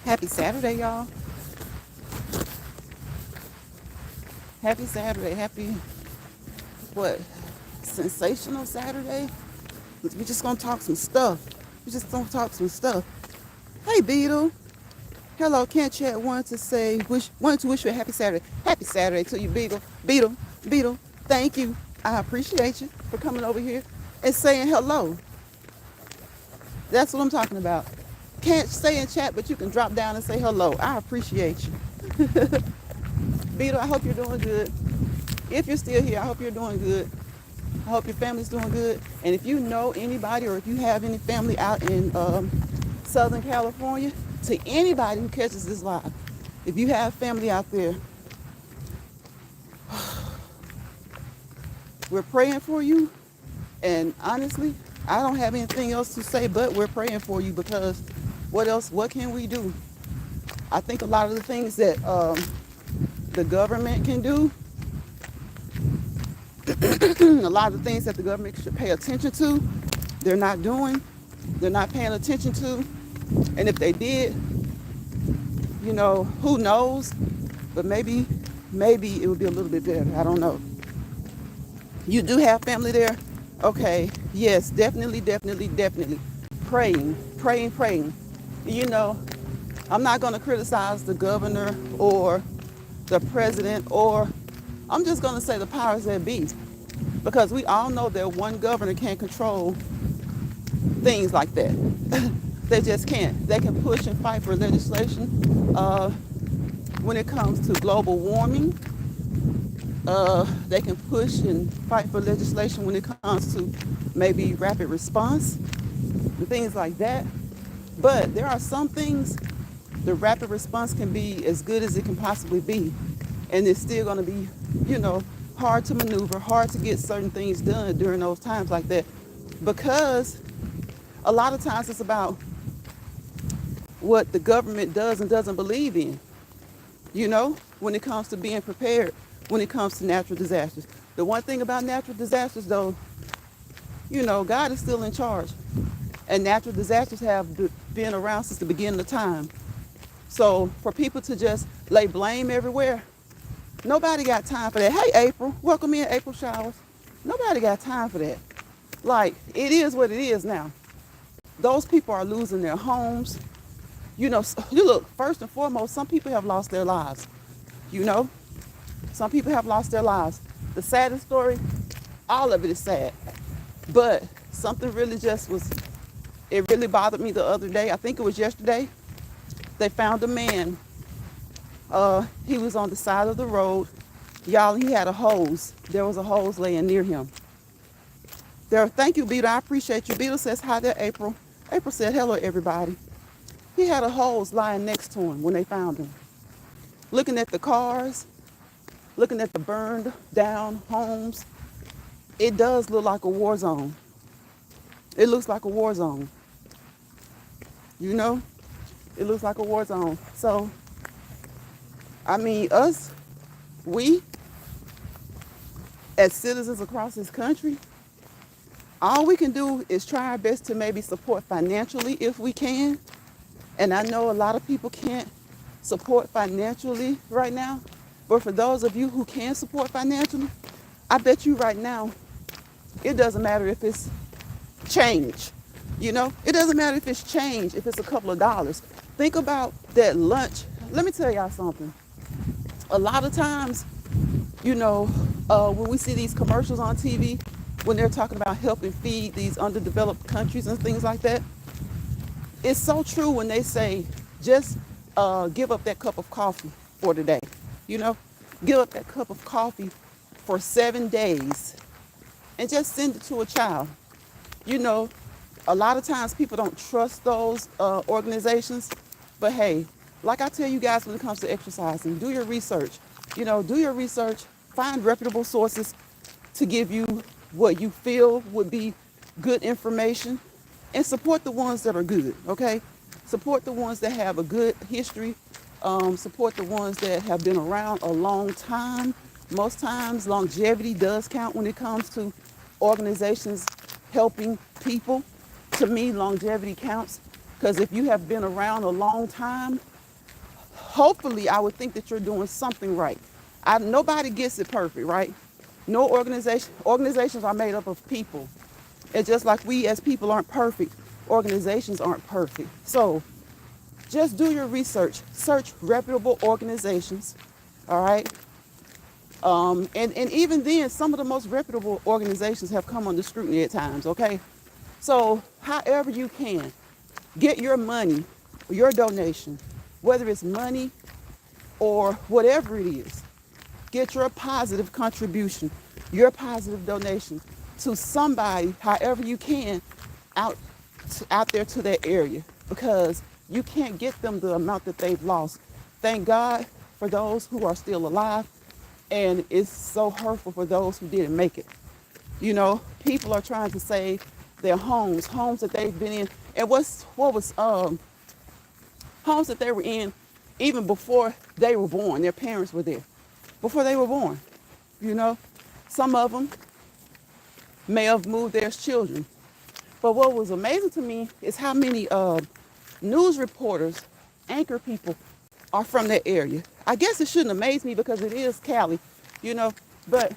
Happy Saturday, y'all. Happy Saturday. Happy, what, sensational Saturday? We just gonna talk some stuff. We just gonna talk some stuff. Hey, Beetle. Hello, Can't Chat wanted to wish you a happy Saturday. Happy Saturday to you, Beetle. Beetle, thank you. I appreciate you for coming over here and saying hello. That's what I'm talking about. Can't say in chat, but you can drop down and say hello. I appreciate you. Beetle, I hope you're doing good. If you're still here, I hope you're doing good. I hope your family's doing good. And if you know anybody or if you have any family out in Southern California, to anybody who catches this live, if you have family out there, we're praying for you. And honestly, I don't have anything else to say, but we're praying for you because what can we do? I think a lot of the things that the government can do, a lot of the things that the government should pay attention to, they're not doing, they're not paying attention to. And if they did, who knows? But maybe it would be a little bit better. I don't know. You do have family there? Okay. Yes, definitely. Praying. I'm not going to criticize the governor or the president, or I'm just going to say the powers that be, because we all know that one governor can't control things like that. They just can't. They can push and fight for legislation when it comes to global warming. They can push and fight for legislation when it comes to maybe rapid response and things like that. But there are some things the rapid response can be as good as it can possibly be. And it's still going to be, hard to maneuver, hard to get certain things done during those times like that. Because a lot of times it's about what the government does and doesn't believe in, when it comes to being prepared, when it comes to natural disasters. The one thing about natural disasters, though, God is still in charge. And natural disasters have been around since the beginning of time. So for people to just lay blame everywhere, nobody got time for that. Hey, April. Welcome in, April Showers. Nobody got time for that. Like, it is what it is now. Those people are losing their homes. You look, first and foremost, some people have lost their lives. Some people have lost their lives. The saddest story, all of it is sad. But something really it really bothered me the other day. I think it was yesterday. They found a man. He was on the side of the road. Y'all, he had a hose. There was a hose laying near him. Thank you, Beetle. I appreciate you. Beetle says hi there, April. April said, hello, everybody. He had a hose lying next to him when they found him. Looking at the cars, looking at the burned down homes, it does look like a war zone. It looks like a war zone. It looks like a war zone. So, we, as citizens across this country, all we can do is try our best to maybe support financially if we can. And I know a lot of people can't support financially right now. But for those of you who can support financially, I bet you right now, it doesn't matter if it's change. It doesn't matter if it's change, if it's a couple of dollars. Think about that lunch. Let me tell y'all something. A lot of times, when we see these commercials on TV, when they're talking about helping feed these underdeveloped countries and things like that, it's so true when they say, just give up that cup of coffee for today. Give up that cup of coffee for 7 days and just send it to a child. A lot of times people don't trust those organizations. But hey, like I tell you guys when it comes to exercising, do your research. Do your research, find reputable sources to give you what you feel would be good information, and support the ones that are good, okay? Support the ones that have a good history. Support the ones that have been around a long time. Most times, longevity does count when it comes to organizations helping people. To me, longevity counts, because if you have been around a long time, hopefully I would think that you're doing something right. Nobody gets it perfect, right? No organizations are made up of people. It's just like we as people aren't perfect, organizations aren't perfect. So just do your research. Search reputable organizations, all right? And even then, some of the most reputable organizations have come under scrutiny at times, okay? So however you can, get your money, your donation, whether it's money or whatever it is, get your positive contribution, your positive donation to somebody, however you can, out there to that area, because you can't get them the amount that they've lost. Thank God for those who are still alive, and it's so hurtful for those who didn't make it. You know, people are trying to save their homes that they've been in, and homes that they were in even before they were born. Their parents were there before they were born. You know, some of them may have moved there as children. But what was amazing to me is how many news reporters, anchor people are from that area. I guess it shouldn't amaze me because it is Cali, you know, but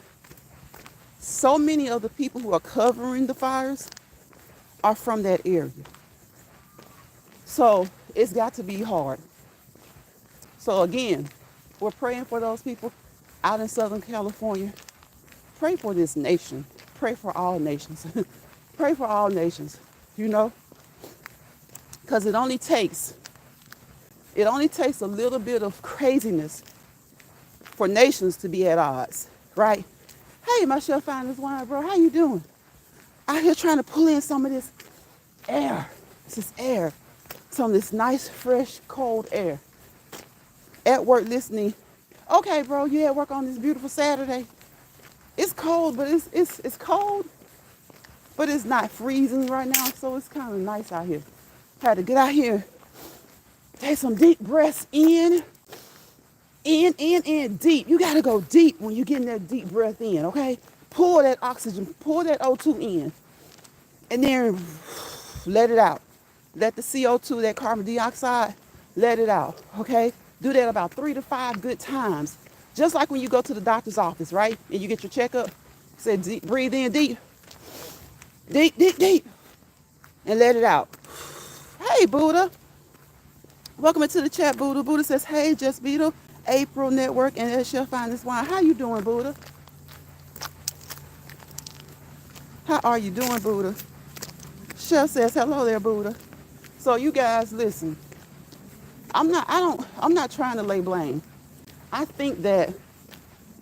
so many of the people who are covering the fires are from that area. So it's got to be hard. So again, we're praying for those people out in Southern California. Pray for this nation. Pray for all nations. Pray for all nations, you know, because it only takes a little bit of craziness for nations to be at odds, right? Hey, my chef found this wine, bro. How you doing? Out here trying to pull in some of this air. This is air. Some of this nice, fresh, cold air. At work listening. Okay, bro, you at work on this beautiful Saturday. It's cold, but it's cold, but it's not freezing right now, so it's kind of nice out here. Had to get out here, take some deep breaths in, deep. You got to go deep when you're getting that deep breath in, okay? Pull that oxygen, pull that O2 in, and then let it out. Let the CO2, that carbon dioxide, let it out, okay? Do that about 3 to 5 good times. Just like when you go to the doctor's office, right? And you get your checkup, say deep, breathe in deep, deep, and let it out. Hey, Buddha. Welcome into the chat, Buddha. Buddha says, hey, Just Beetle, April Network, and Chef Find This Wine. How you doing, Buddha? How are you doing, Buddha? Chef says, hello there, Buddha. So you guys, listen. I'm not trying to lay blame. I think that,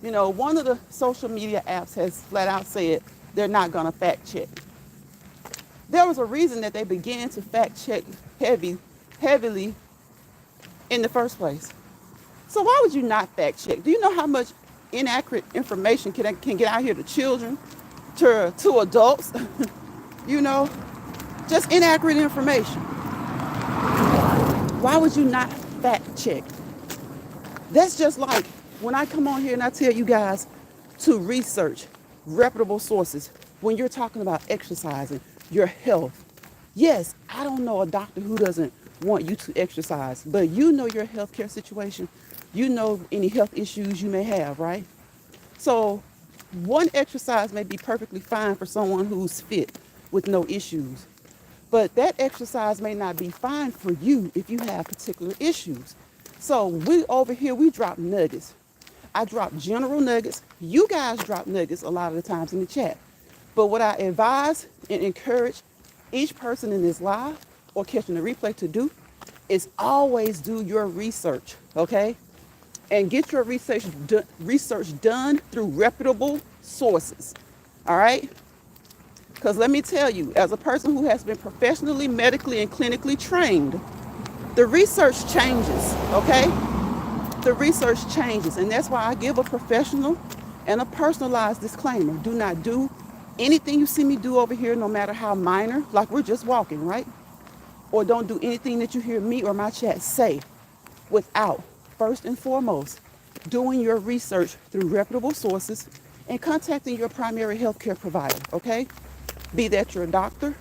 you know, one of the social media apps has flat out said they're not going to fact check. There was a reason that they began to fact check heavily in the first place. So why would you not fact check? Do you know how much inaccurate information can get out here to children, to adults? You know, just inaccurate information. Why would you not fact check? That's just like when I come on here and I tell you guys to research reputable sources when you're talking about exercising, your health. Yes, I don't know a doctor who doesn't want you to exercise, but you know your healthcare situation. You know any health issues you may have, right? So one exercise may be perfectly fine for someone who's fit with no issues, but that exercise may not be fine for you if you have particular issues. So we over here, we drop nuggets. I drop general nuggets. You guys drop nuggets a lot of the times in the chat. But what I advise and encourage each person in this live or catching the replay to do is always do your research, okay? And get your research done through reputable sources, all right? Because let me tell you, as a person who has been professionally, medically, and clinically trained, the research changes, okay? The research changes, and that's why I give a professional and a personalized disclaimer. Do not do anything you see me do over here, no matter how minor, like we're just walking, right? Or don't do anything that you hear me or my chat say without, first and foremost, doing your research through reputable sources and contacting your primary healthcare provider, okay? Be that your doctor,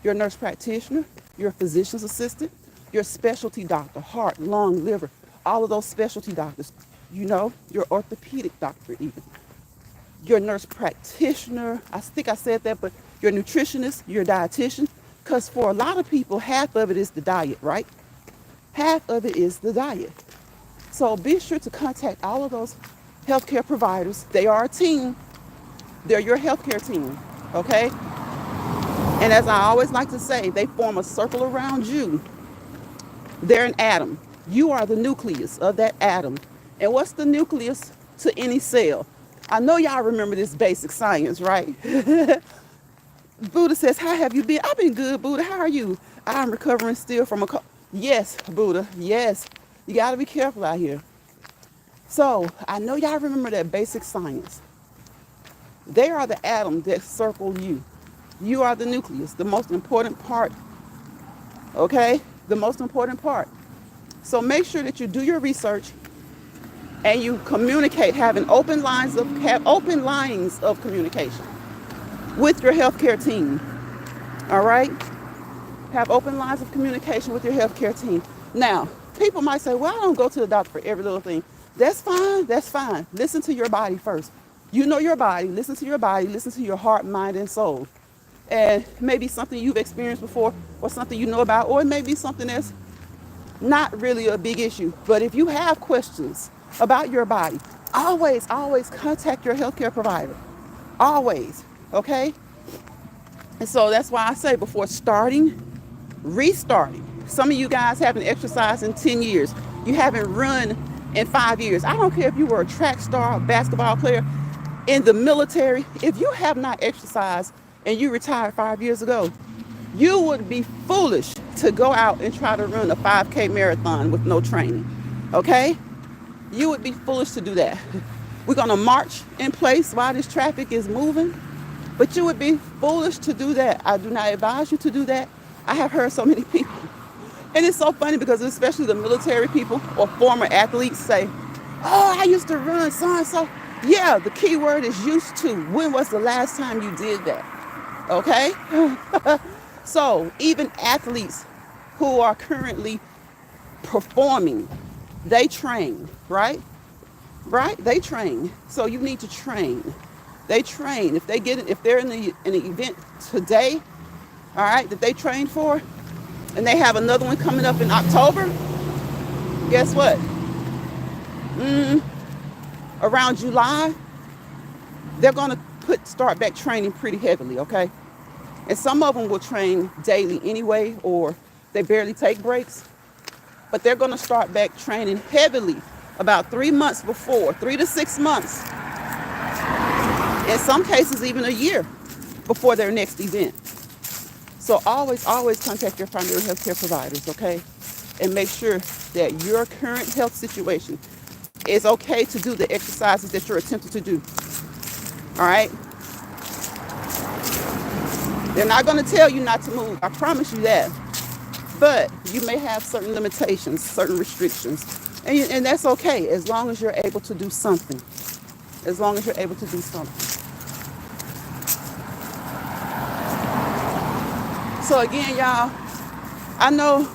your nurse practitioner, your physician's assistant, your specialty doctor, heart, lung, liver, all of those specialty doctors, your orthopedic doctor even, your nurse practitioner, I think I said that, but your nutritionist, your dietitian, because for a lot of people, half of it is the diet, right? Half of it is the diet. So be sure to contact all of those healthcare providers. They are a team. They're your healthcare team, okay? And as I always like to say, they form a circle around you. They're an atom. You are the nucleus of that atom. And what's the nucleus to any cell? I know y'all remember this basic science, right? Buddha says, how have you been? I've been good, Buddha. How are you? I'm recovering still from a cold. Yes, Buddha, yes. You got to be careful out here. So I know y'all remember that basic science. They are the atom that circle you. You are the nucleus, the most important part, okay? The most important part. So make sure that you do your research and you communicate, have open lines of communication with your healthcare team. All right? Have open lines of communication with your healthcare team. Now, people might say, well, I don't go to the doctor for every little thing. That's fine. That's fine. Listen to your body first. You know your body. Listen to your body. Listen to your heart, mind, and soul. And maybe something you've experienced before or something you know about, or it may be something that's not really a big issue. But if you have questions about your body, always contact your healthcare provider. Always, okay? And so that's why I say before starting, restarting. Some of you guys haven't exercised in 10 years. You haven't run in 5 years. I don't care if you were a track star, a basketball player, in the military. If you have not exercised and you retired 5 years ago, you would be foolish to go out and try to run a 5K marathon with no training, okay? You would be foolish to do that. We're gonna march in place while this traffic is moving, but you would be foolish to do that. I do not advise you to do that. I have heard so many people, and it's so funny because especially the military people or former athletes say, oh, I used to run so-and-so. Yeah, the key word is used to. When was the last time you did that? Okay? So even athletes who are currently performing, they train, right? Right? They train. So you need to train. They train. If they're in an event today, all right, that they trained for, and they have another one coming up in October, guess what? Around July, they're going to start back training pretty heavily, okay? And some of them will train daily anyway, or they barely take breaks. But they're going to start back training heavily about 3 months before, 3 to 6 months. In some cases, even a year before their next event. So always contact your primary healthcare providers, okay? And make sure that your current health situation is okay to do the exercises that you're attempting to do. All right? They're not going to tell you not to move. I promise you that. But you may have certain limitations, certain restrictions. And that's okay as long as you're able to do something. As long as you're able to do something. So again, y'all, I know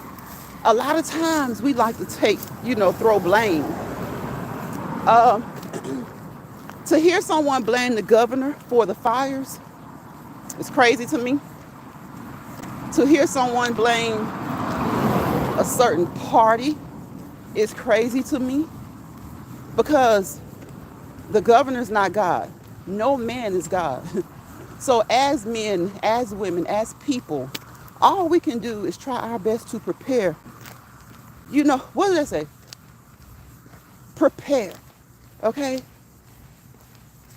a lot of times we like to throw blame. To hear someone blame the governor for the fires is crazy to me. To hear someone blame a certain party is crazy to me, because the governor's not God. No man is God. So as men, as women, as people, all we can do is try our best to prepare. What did I say? Prepare, okay?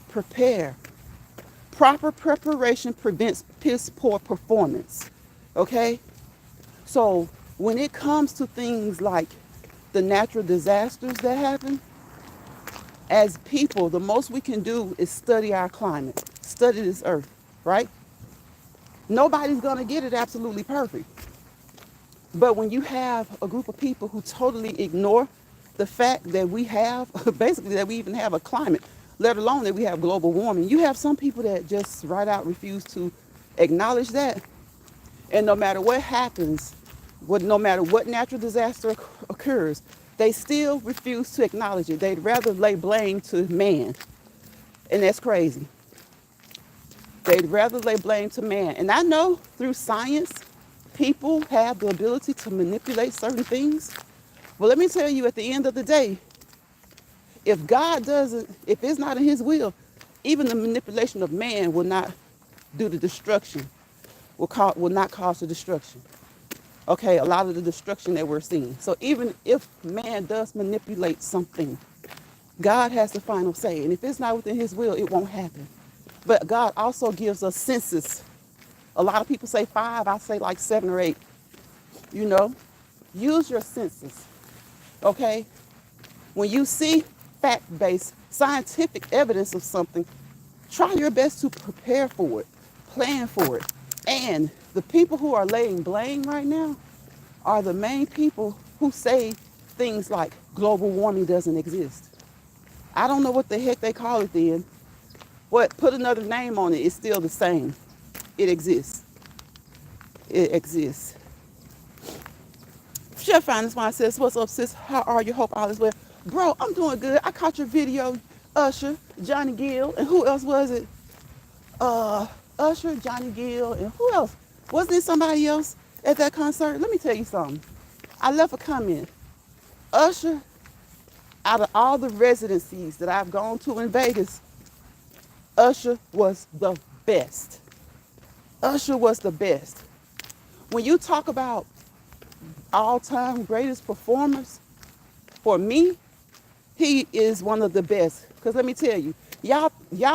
Prepare. Proper preparation prevents piss poor performance, okay? So when it comes to things like the natural disasters that happen, as people, the most we can do is study our climate, study this earth, right? Nobody's going to get it absolutely perfect. But when you have a group of people who totally ignore the fact that we have, basically that we even have a climate, let alone that we have global warming, you have some people that just right out refuse to acknowledge that. And no matter what happens, no matter what natural disaster occurs, They still refuse to acknowledge it. They'd rather lay blame to man. And that's crazy. They'd rather lay blame to man. And I know through science, people have the ability to manipulate certain things. But let me tell you, at the end of the day, if God doesn't, if it's not in his will, even the manipulation of man will not do the destruction, will not cause the destruction. Okay, a lot of the destruction that we're seeing. So even if man does manipulate something, God has the final say. And if it's not within his will, it won't happen. But God also gives us senses. A lot of people say 5, I say like 7 or 8. You know, use your senses. Okay? When you see fact-based, scientific evidence of something, try your best to prepare for it, plan for it. And the people who are laying blame right now are the main people who say things like global warming doesn't exist. I don't know what the heck they call it then. But put another name on it, it's still the same. It exists. It exists. Chef Finance says, what's up, sis? How are you? Hope all is well. Bro, I'm doing good. I caught your video, Usher, Johnny Gill, and who else was it? Usher, Johnny Gill, and who else? Wasn't it somebody else at that concert? Let me tell you something. I left a comment. Usher, out of all the residencies that I've gone to in Vegas, Usher was the best. Usher was the best. When you talk about all-time greatest performers, for me, he is one of the best. Because let me tell you, y'all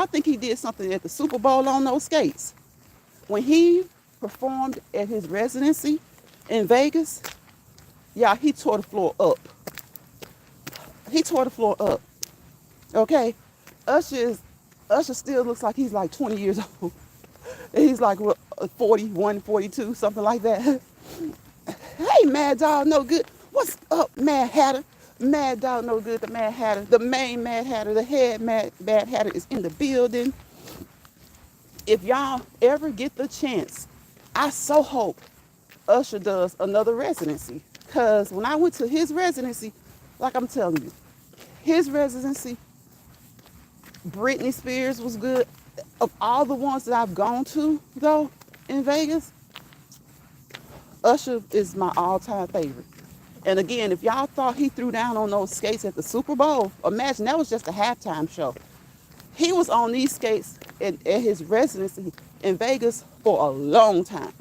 think he did something at the Super Bowl on those skates. When he performed at his residency in Vegas, y'all, he tore the floor up. He tore the floor up. Okay? Usher still looks like he's like 20 years old. He's like 41, 42, something like that. Hey, Mad Dog, no good. What's up, Mad Hatter? Mad Dog, no good, the Mad Hatter. The main Mad Hatter, the head Mad Hatter is in the building. If y'all ever get the chance, I so hope Usher does another residency. Because when I went to his residency, like I'm telling you, his residency, Britney Spears was good. Of all the ones that I've gone to, though, in Vegas, Usher is my all-time favorite. And again, if y'all thought he threw down on those skates at the Super Bowl, imagine that was just a halftime show. He was on these skates at his residency in Vegas for a long time.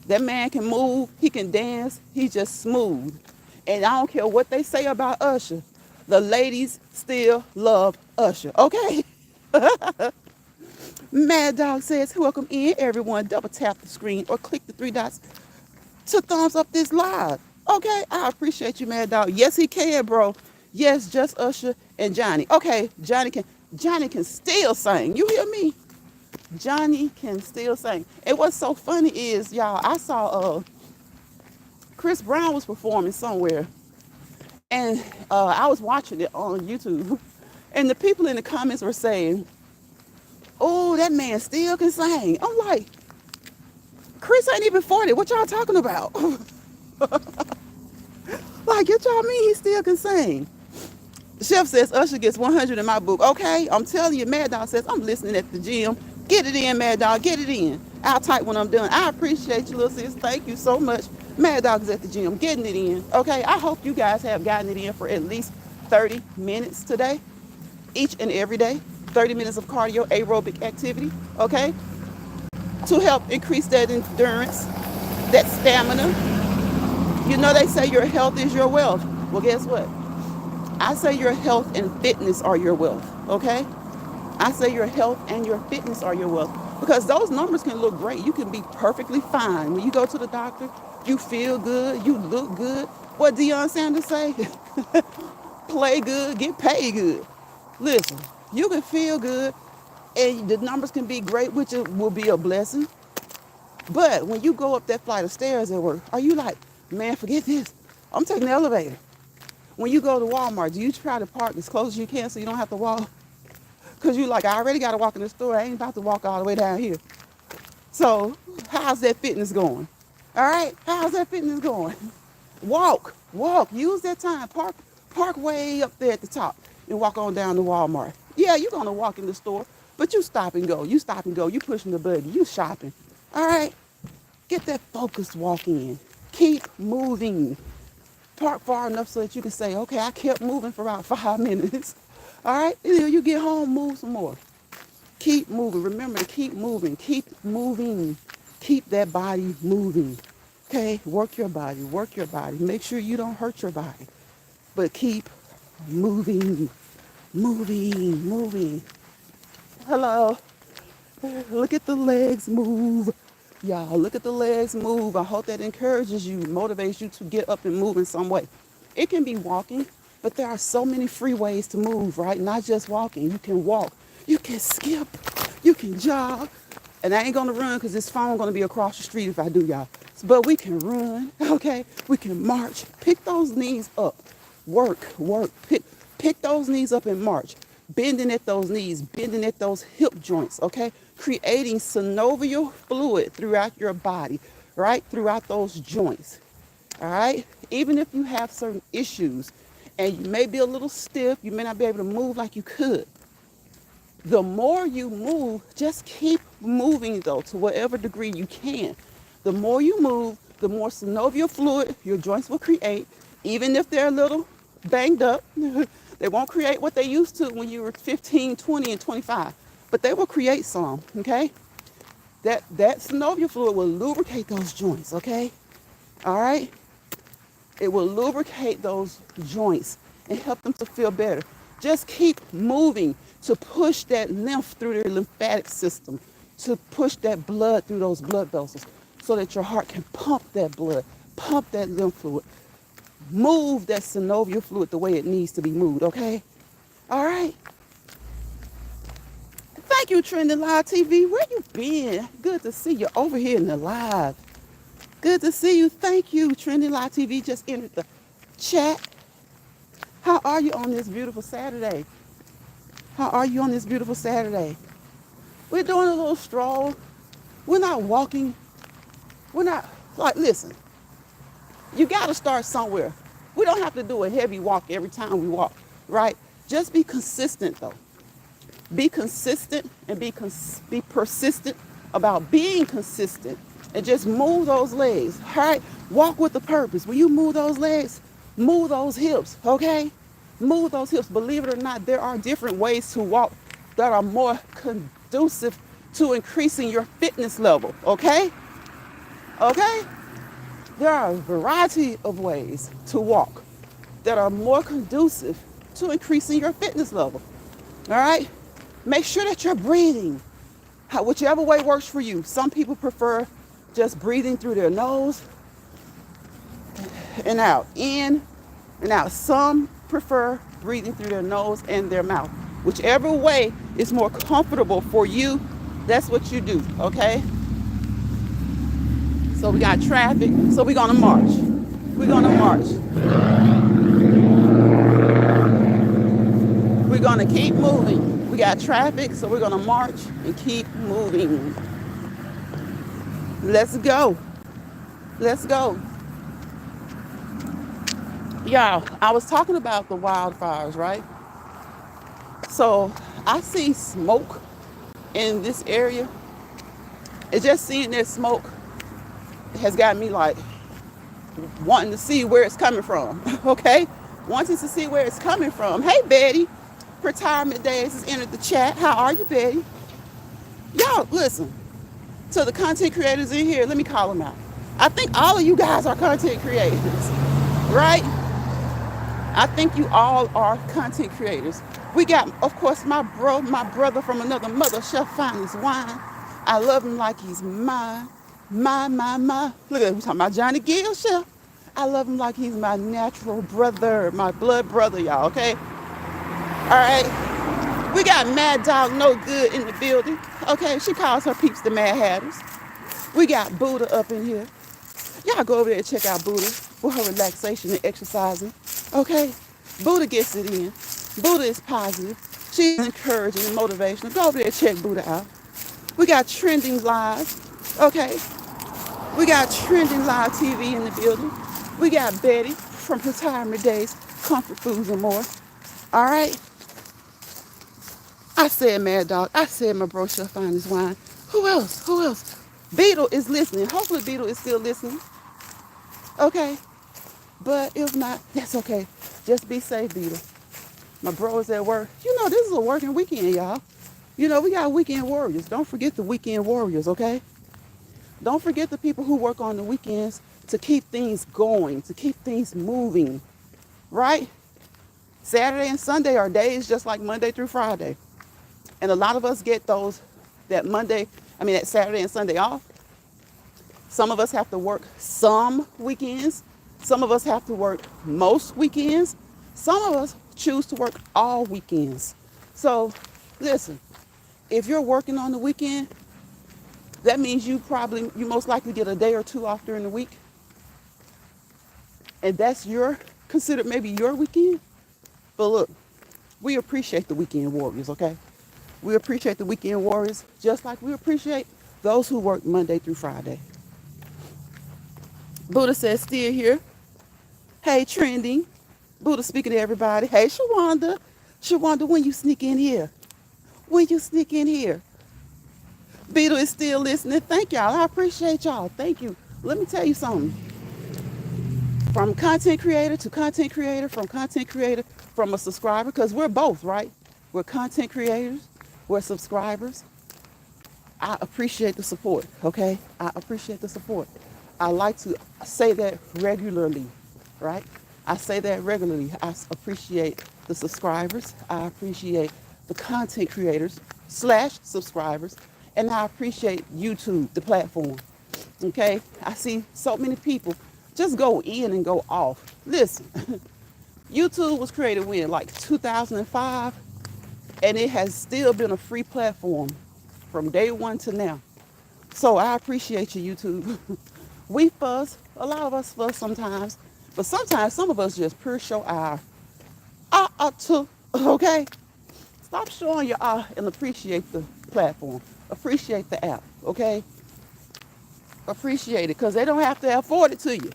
That man can move, he can dance, he's just smooth. And I don't care what they say about Usher, the ladies still love Usher, okay? Mad Dog says, welcome in, everyone. Double tap the screen or click the 3 dots to thumbs up this live. Okay, I appreciate you, Mad Dog. Yes, he can, bro. Yes, just Usher and Johnny. Okay, Johnny can still sing. You hear me? Johnny can still sing. And what's so funny is, y'all, I saw Chris Brown was performing somewhere. And I was watching it on YouTube. And the people in the comments were saying, oh, that man still can sing. I'm like, Chris ain't even 40. What y'all talking about? Like, get y'all mean he still can sing? Chef says, Usher gets 100 in my book. Okay, I'm telling you, Mad Dog says, I'm listening at the gym. Get it in, Mad Dog, get it in. I'll type when I'm done. I appreciate you, little sis. Thank you so much. Mad Dog is at the gym, getting it in. Okay, I hope you guys have gotten it in for at least 30 minutes today, each and every day. 30 minutes of cardio aerobic activity, okay? To help increase that endurance, that stamina. You know they say your health is your wealth. Well, guess what? I say your health and fitness are your wealth, okay? I say your health and your fitness are your wealth. Because those numbers can look great. You can be perfectly fine. When you go to the doctor, you feel good, you look good. What Deion Sanders say? Play good, get paid good. Listen, you can feel good and the numbers can be great, which will be a blessing. But when you go up that flight of stairs at work, are you like, man, forget this. I'm taking the elevator. When you go to Walmart, do you try to park as close as you can so you don't have to walk? Because you're like, I already got to walk in the store. I ain't about to walk all the way down here. So how's that fitness going? All right? How's that fitness going? Walk, use that time. Park way up there at the top and walk on down to Walmart. Yeah, you're gonna walk in the store, but you stop and go. You pushing the buggy, you shopping. All right, get that focused walk in. Keep moving. Park far enough so that you can say, okay, I kept moving for about 5 minutes. All right, until you get home, move some more. Keep moving. Remember to keep moving. Keep moving. Keep that body moving. Okay, work your body. Work your body. Make sure you don't hurt your body, but keep moving, moving. Hello. Look at the legs move. Y'all, look at the legs move. I hope that encourages you, motivates you to get up and move in some way. It can be walking, but there are so many free ways to move, right? Not just walking. You can walk. You can skip. You can jog. And I ain't going to run because this phone going to be across the street if I do, y'all. But we can run, okay? We can march. Pick those knees up. Work. Pick those knees up and march. Bending at those knees, bending at those hip joints, okay? Creating synovial fluid throughout your body, right? Throughout those joints, all right? Even if you have certain issues and you may be a little stiff, you may not be able to move like you could. The more you move, just keep moving though, to whatever degree you can. The more you move, the more synovial fluid your joints will create, even if they're a little banged up. They won't create what they used to when you were 15, 20, and 25, but they will create some, okay? That synovial fluid will lubricate those joints, okay? All right? It will lubricate those joints and help them to feel better. Just keep moving to push that lymph through their lymphatic system, to push that blood through those blood vessels so that your heart can pump that blood, pump that lymph fluid. Move that synovial fluid the way it needs to be moved, okay? All right. Thank you, Trending Live TV. Where you been? Good to see you over here in the live. Good to see you. Thank you, Trending Live TV. Just entered the chat. How are you on this beautiful Saturday? How are you on this beautiful Saturday? We're doing a little stroll. We're not walking. We're not, like, listen. You got to start somewhere. We don't have to do a heavy walk every time we walk, right? Just be consistent, though. Be consistent and be persistent about being consistent and just move those legs, all right? Walk with a purpose. When you move those legs, move those hips, okay? Move those hips. Believe it or not, there are different ways to walk that are more conducive to increasing your fitness level, okay? Okay? There are a variety of ways to walk that are more conducive to increasing your fitness level. All right? Make sure that you're breathing, whichever way works for you. Some people prefer just breathing through their nose and out, in and out. Some prefer breathing through their nose and their mouth. Whichever way is more comfortable for you, that's what you do, okay? So we got traffic, so we're gonna march. We're gonna march. We're gonna keep moving. We got traffic, so we're gonna march and keep moving. Let's go. Let's go. Y'all, I was talking about the wildfires, right? So I see smoke in this area. It's just seeing that smoke has got me like wanting to see where it's coming from, okay? Wanting to see where it's coming from. Hey, Betty, Retirement Days has entered the chat. How are you, Betty? Y'all, listen, to the content creators in here, let me call them out. I think all of you guys are content creators, right? I think you all are content creators. We got, of course, my brother from another mother, Chef Finest Wine. I love him like he's mine. My. Look at him, we're talking about Johnny Gill, Chef. I love him like he's my natural brother, my blood brother, y'all, okay? All right. We got Mad Dog No Good in the building. Okay, she calls her peeps the Mad Hatters. We got Buddha up in here. Y'all go over there and check out Buddha for her relaxation and exercising. Okay? Buddha gets it in. Buddha is positive. She's encouraging and motivational. Go over there and check Buddha out. We got Trending Live. Okay? We got Trending Live TV in the building. We got Betty from Retirement Days, Comfort Foods and more. All right. I said Mad Dog. I said my brochure finest wine. Who else? Who else? Beetle is listening. Hopefully Beetle is still listening. Okay. But if not, that's okay. Just be safe, Beetle. My bro is at work. You know, this is a working weekend, y'all. You know, we got weekend warriors. Don't forget the weekend warriors, okay? Don't forget the people who work on the weekends to keep things going, to keep things moving, right? Saturday and Sunday are days just like Monday through Friday. And a lot of us get that Saturday and Sunday off. Some of us have to work some weekends. Some of us have to work most weekends. Some of us choose to work all weekends. So listen, if you're working on the weekend, that means you most likely get a day or two off during the week. And that's considered maybe your weekend. But look, we appreciate the weekend warriors, okay? We appreciate the weekend warriors just like we appreciate those who work Monday through Friday. Buddha says, still here. Hey, trending. Buddha speaking to everybody. Hey, Shawanda. Shawanda, when you sneak in here? When you sneak in here? Beetle is still listening. Thank y'all. I appreciate y'all. Thank you. Let me tell you something. From content creator to content creator, from a subscriber, because we're both, right? We're content creators. We're subscribers. I appreciate the support, okay? I appreciate the support. I like to say that regularly, right? I say that regularly. I appreciate the subscribers. I appreciate the content creators / subscribers. And I appreciate YouTube, the platform, okay? I see so many people just go in and go off. Listen, YouTube was created when? Like 2005, and it has still been a free platform from day one to now. So I appreciate you, YouTube. We fuss, a lot of us fuss sometimes, but sometimes some of us just pure show our okay? Stop showing your and appreciate the platform. Appreciate the app, okay? Appreciate it, because they don't have to afford it to you.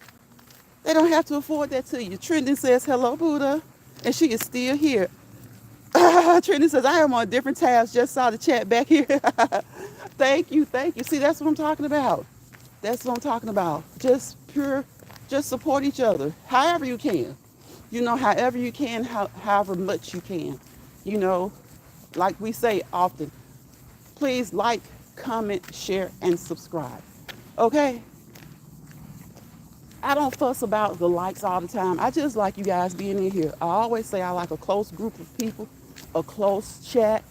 They don't have to afford that to you. Trending says, hello, Buddha, and she is still here. Trending says, I am on different tabs, just saw the chat back here. Thank you, thank you. See, that's what I'm talking about. That's what I'm talking about. Just support each other, however you can. You know, however you can, however much you can. You know, like we say often, please like, comment, share, and subscribe. Okay? I don't fuss about the likes all the time. I just like you guys being in here. I always say I like a close group of people, a close chat,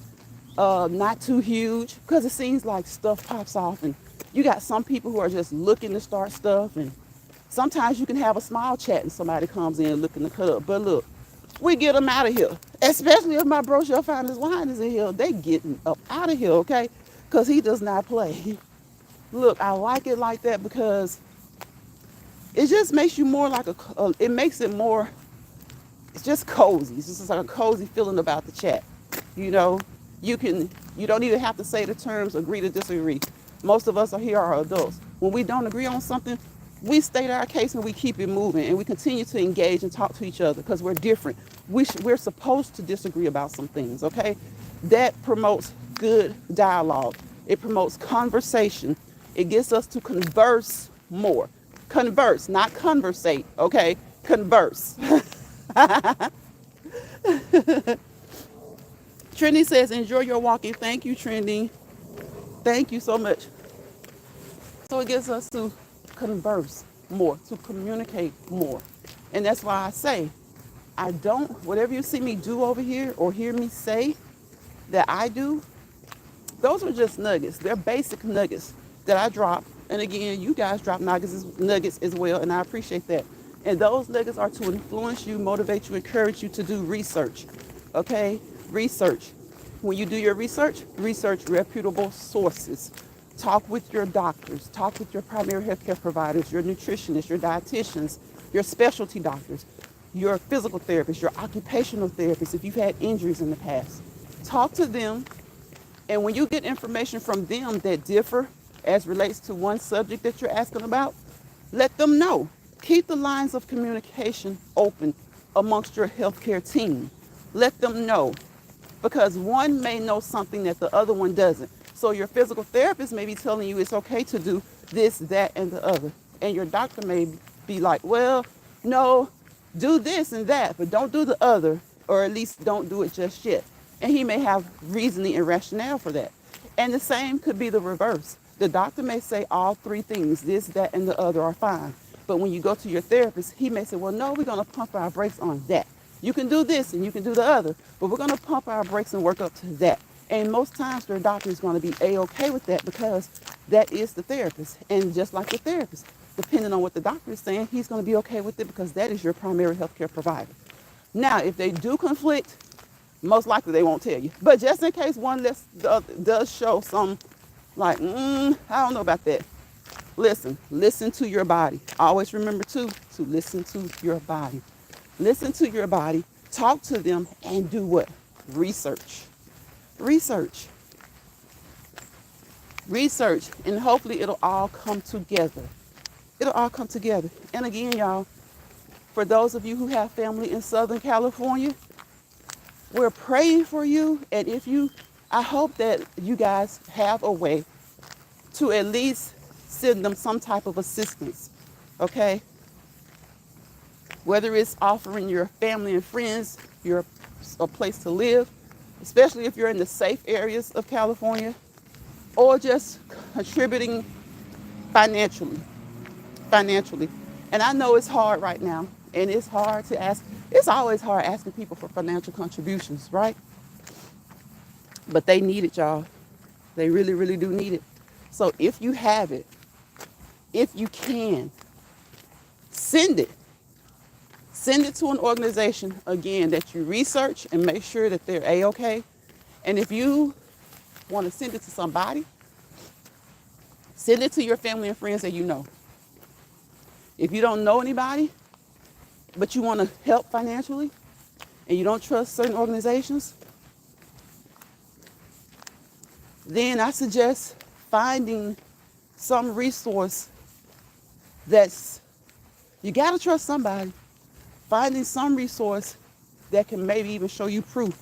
not too huge, because it seems like stuff pops off, and you got some people who are just looking to start stuff, and sometimes you can have a small chat and somebody comes in looking to cut up. But look, we get them out of here, especially if my brochure finder's wine is in here. They getting up out of here, okay? Because he does not play. Look, I like it like that because it just makes you more like it makes it more, it's just cozy. It's just like a cozy feeling about the chat. You know, you don't even have to say the terms agree to disagree. Most of us are adults. When we don't agree on something, we state our case and we keep it moving, and we continue to engage and talk to each other because we're different. We're supposed to disagree about some things, okay? That promotes good dialogue. It promotes conversation. It gets us to converse more. Converse, not conversate, okay? Converse. Trendy says, enjoy your walking. Thank you, Trendy. Thank you so much. So it gets us to converse more, to communicate more. And that's why I say, whatever you see me do over here or hear me say that I do, those are just nuggets. They're basic nuggets that I drop. And again, you guys drop nuggets as well, and I appreciate that. And those nuggets are to influence you, motivate you, encourage you to do research. Okay? Research. When you do your research reputable sources. Talk with your doctors. Talk with your primary healthcare providers, your nutritionists, your dietitians, your specialty doctors, your physical therapists, your occupational therapists, if you've had injuries in the past. Talk to them. And when you get information from them that differ as relates to one subject that you're asking about, let them know. Keep the lines of communication open amongst your healthcare team. Let them know, because one may know something that the other one doesn't. So your physical therapist may be telling you it's okay to do this, that, and the other. And your doctor may be like, well, no, do this and that, but don't do the other, or at least don't do it just yet. And he may have reasoning and rationale for that. And the same could be the reverse. The doctor may say all three things, this, that, and the other are fine. But when you go to your therapist, he may say, well, no, we're going to pump our brakes on that. You can do this and you can do the other, but we're going to pump our brakes and work up to that. And most times your doctor is going to be A-okay with that, because that is the therapist. And just like the therapist, depending on what the doctor is saying, he's going to be okay with it, because that is your primary healthcare provider. Now, if they do conflict, most likely they won't tell you. But just in case one does show some like, I don't know about that. Listen to your body. Always remember to listen to your body. Listen to your body, talk to them, and do what? Research, and hopefully it'll all come together. And again, y'all, for those of you who have family in Southern California, we're praying for you. And I hope that you guys have a way to at least send them some type of assistance, okay? Whether it's offering your family and friends a place to live, especially if you're in the safe areas of California, or just contributing financially. And I know it's hard right now, and it's hard to ask. It's always hard asking people for financial contributions, right? But they need it, y'all. They really, really do need it. So if you have it, if you can, send it. Send it to an organization, again, that you research and make sure that they're A-okay. And if you want to send it to somebody, send it to your family and friends that you know. If you don't know anybody, but you want to help financially, and you don't trust certain organizations, then I suggest finding some resource you got to trust somebody. Finding some resource that can maybe even show you proof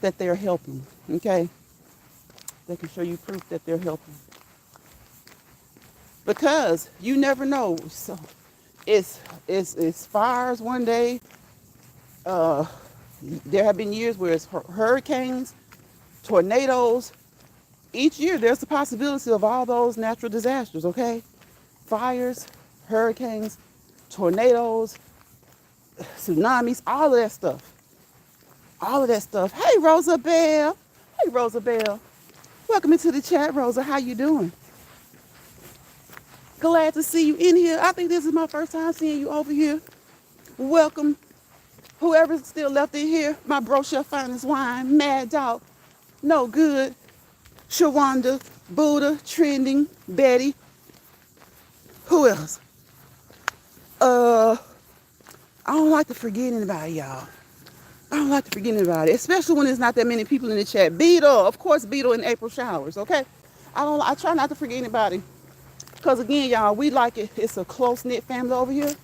that they're helping, okay? That can show you proof that they're helping. Because you never know. So it's fires one day. There have been years where it's hurricanes, tornadoes. Each year there's the possibility of all those natural disasters, okay? Fires, hurricanes, tornadoes, tsunamis, all of that stuff. Hey, Rosabelle. Welcome into the chat, Rosa. How you doing? Glad to see you in here. I think this is my first time seeing you over here. Welcome. Whoever's still left in here, my bro chef finest wine, Mad Dog, No Good, Shawanda, Buddha, Trending, Betty. Who else? I don't like to forget anybody, y'all. Especially when there's not that many people in the chat. Beetle, of course, Beetle and April Showers, okay? I try not to forget anybody. Because again, y'all, we like it. It's a close-knit family over here.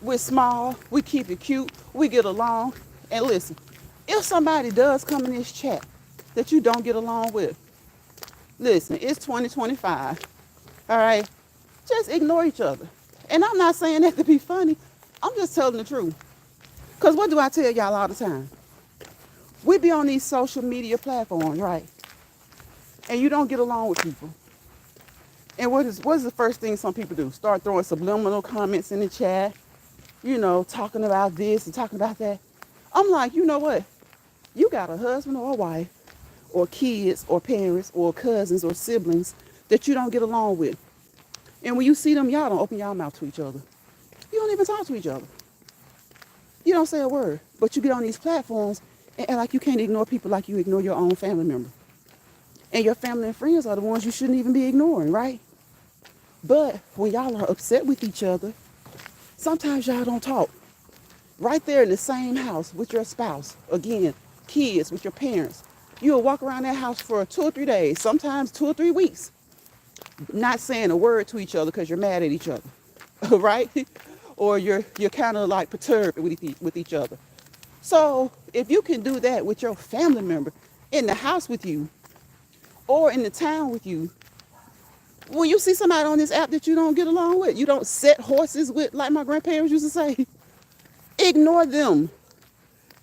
We're small. We keep it cute. We get along. And listen, if somebody does come in this chat that you don't get along with, listen, it's 2025, all right? Just ignore each other. And I'm not saying that to be funny. I'm just telling the truth. Because what do I tell y'all all the time? We be on these social media platforms, right? And you don't get along with people. And what is the first thing some people do? Start throwing subliminal comments in the chat, talking about this and talking about that. I'm like, you know what? You got a husband or a wife or kids or parents or cousins or siblings that you don't get along with. And when you see them, y'all don't open y'all mouth to each other. You don't even talk to each other. You don't say a word. But you get on these platforms and like you can't ignore people like you ignore your own family member. And your family and friends are the ones you shouldn't even be ignoring, right? But when y'all are upset with each other, sometimes y'all don't talk. Right there in the same house with your spouse. Again, kids, with your parents. You'll walk around that house for 2 or 3 days, sometimes 2 or 3 weeks, not saying a word to each other because you're mad at each other, right? or you're kind of like perturbed with each other. So if you can do that with your family member in the house with you or in the town with you, when you see somebody on this app that you don't get along with, you don't set horses with, like my grandparents used to say, ignore them.